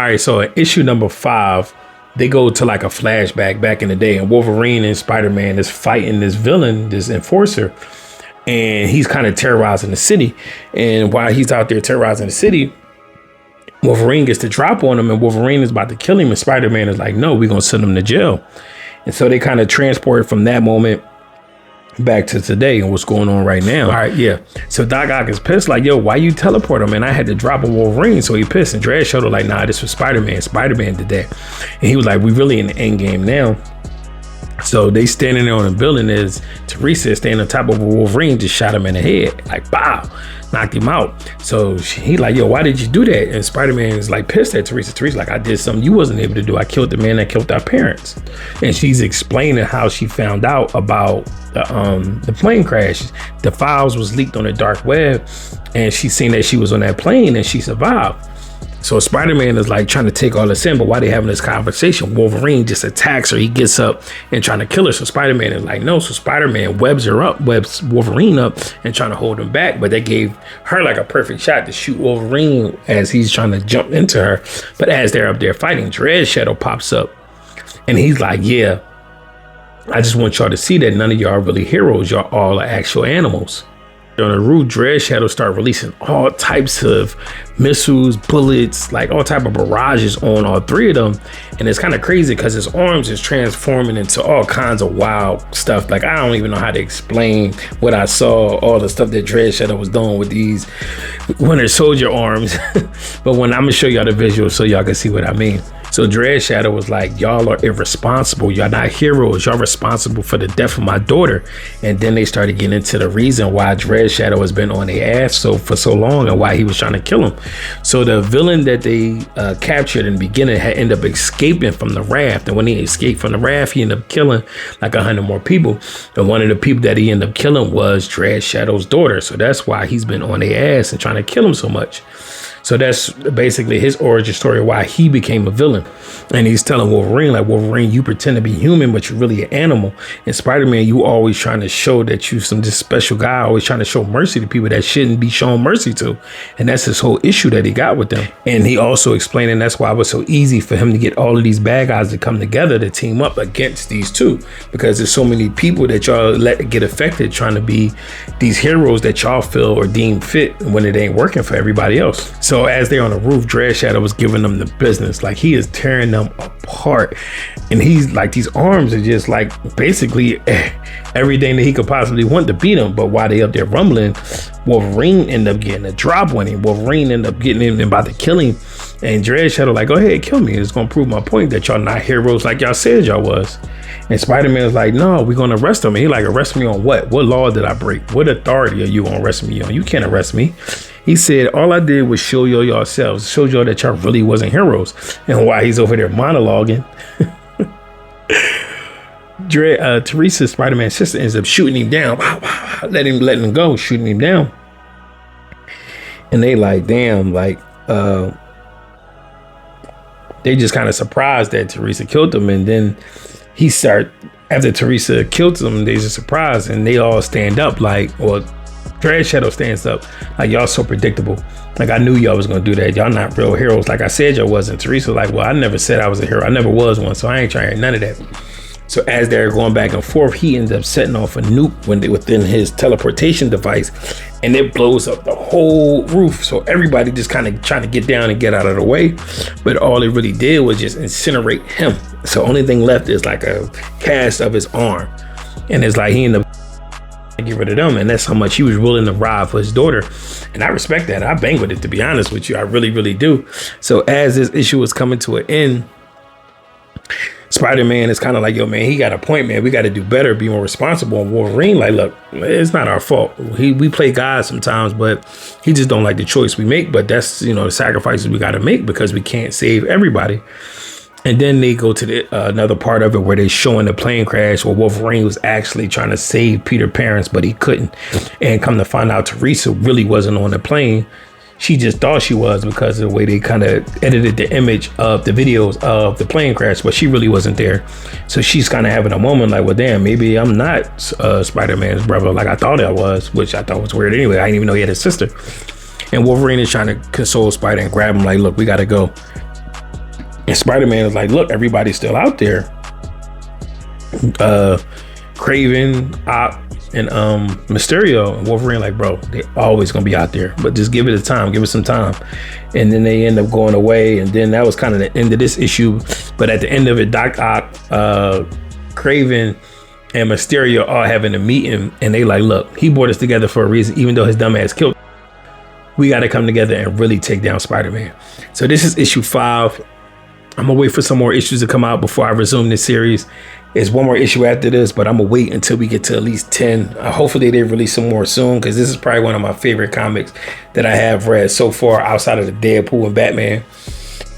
right, so in issue number 5, they go to like a flashback back in the day, and Wolverine and Spider-Man is fighting this villain, this enforcer, and he's kind of terrorizing the city. And while he's out there terrorizing the city, Wolverine gets the drop on him, and Wolverine is about to kill him, and Spider-Man is like, no, we're gonna send him to jail. And so they kind of transport from that moment back to today and what's going on right now. All right, yeah. So Doc Ock is pissed, like, yo, why you teleport him? And I had to drop a Wolverine, so he pissed. And Dread Shadow like, nah, this was Spider-Man. Spider-Man did that. And he was like, we really in the end game now. So they standing there on the building as Teresa standing on top of a Wolverine, just shot him in the head, like, bow, knocked him out. So he like, yo, why did you do that? And Spider-Man is like pissed at Teresa. Teresa's like, I did something you wasn't able to do. I killed the man that killed our parents. And she's explaining how she found out about the plane crash. The files was leaked on the dark web, and she seen that she was on that plane and she survived. So Spider-Man is like trying to take all this in, but while they having this conversation, Wolverine just attacks her. He gets up and trying to kill her. So Spider-Man is like, no. So Spider-Man webs Wolverine up and trying to hold him back. But they gave her like a perfect shot to shoot Wolverine as he's trying to jump into her. But as they're up there fighting, Dread Shadow pops up and he's like, yeah, I just want y'all to see that none of y'all are really heroes. Y'all all are actual animals. On the roof, Dread Shadow start releasing all types of missiles, bullets, like all type of barrages on all 3 of them. And it's kind of crazy because his arms is transforming into all kinds of wild stuff. Like, I don't even know how to explain what I saw, all the stuff that Dread Shadow was doing with these Winter Soldier arms. But when I'm gonna show y'all the visual so y'all can see what I mean. So Dread Shadow was like, y'all are irresponsible. Y'all not heroes. Y'all responsible for the death of my daughter. And then they started getting into the reason why Dread Shadow has been on their ass for so long and why he was trying to kill him. So the villain that they captured in the beginning had ended up escaping from the raft. And when he escaped from the raft, he ended up killing like 100 more people. And one of the people that he ended up killing was Dread Shadow's daughter. So that's why he's been on their ass and trying to kill him so much. So that's basically his origin story, why he became a villain. And he's telling Wolverine, like, Wolverine, you pretend to be human, but you're really an animal. And Spider-Man, you always trying to show that you some this special guy, always trying to show mercy to people that shouldn't be shown mercy to. And that's his whole issue that he got with them. And he also explained, and that's why it was so easy for him to get all of these bad guys to come together to team up against these two. Because there's so many people that y'all let get affected trying to be these heroes that y'all feel or deem fit when it ain't working for everybody else. So as they're on the roof, Dread Shadow was giving them the business. Like, he is tearing them apart. And he's like, these arms are just like basically everything that he could possibly want to beat them. But while they up there rumbling, Wolverine ended up getting a drop on him. Wolverine ended up getting him and about to kill him. And Dread Shadow like, go ahead, kill me. It's gonna prove my point that y'all not heroes like y'all said y'all was. And Spider-Man was like, no, we're gonna arrest him. And he like, arrest me on what? What law did I break? What authority are you gonna arrest me on? You can't arrest me. He said, all I did was show y'all yourselves, show y'all that y'all really wasn't heroes. And while he's over there monologuing, Teresa, Spider-Man's sister, ends up shooting him down. Letting him go, shooting him down. And they like, damn, like, they just kind of surprised that Teresa killed him. And then after Teresa killed him, they just surprised and they all stand up like, well, Dread Shadow stands up like, y'all so predictable. Like, I knew y'all was gonna do that. Y'all not real heroes. Like I said, y'all wasn't. Teresa like, well, I never said I was a hero. I never was one, so I ain't trying none of that. So as they're going back and forth, he ends up setting off a nuke within his teleportation device, and it blows up the whole roof. So everybody just kind of trying to get down and get out of the way, but all it really did was just incinerate him. So only thing left is like a cast of his arm, and it's like he ended up get rid of them, and that's how much he was willing to ride for his daughter. And I respect that. I bang with it, to be honest with you. I really, really do. So as this issue was coming to an end, Spider-Man is kind of like, yo, man, he got a point, man. We got to do better, be more responsible. And Wolverine, like, look, it's not our fault. We play God sometimes, but he just don't like the choice we make. But that's, the sacrifices we got to make because we can't save everybody. And then they go to another part of it where they're showing the plane crash where Wolverine was actually trying to save Peter's parents, but he couldn't. And come to find out, Teresa really wasn't on the plane. She just thought she was because of the way they kind of edited the image of the videos of the plane crash, but she really wasn't there. So she's kind of having a moment like, well, damn, maybe I'm not Spider-Man's brother like I thought I was, which I thought was weird anyway. I didn't even know he had a sister. And Wolverine is trying to console Spider and grab him like, look, we got to go. And Spider-Man is like, look, everybody's still out there. Craven, Op, and Mysterio and Wolverine like, bro, they always gonna be out there, but just give it some time. And then they end up going away, and then that was kind of the end of this issue. But at the end of it, Doc Ock, Craven, and Mysterio all having a meeting, and they like, look, he brought us together for a reason, even though his dumb ass killed. We got to come together and really take down Spider-Man. So this is issue 5. I'm gonna wait for some more issues to come out before I resume this series. There's one more issue after this, but I'm gonna wait until we get to at least 10. Hopefully they release some more soon, because this is probably one of my favorite comics that I have read so far outside of the Deadpool and Batman.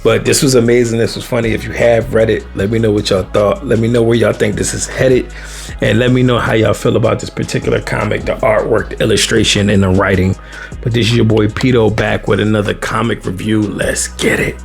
But this was amazing. This was funny. If you have read it, let me know what y'all thought. Let me know where y'all think this is headed. And let me know how y'all feel about this particular comic, the artwork, the illustration, and the writing. But this is your boy Pito back with another comic review. Let's get it.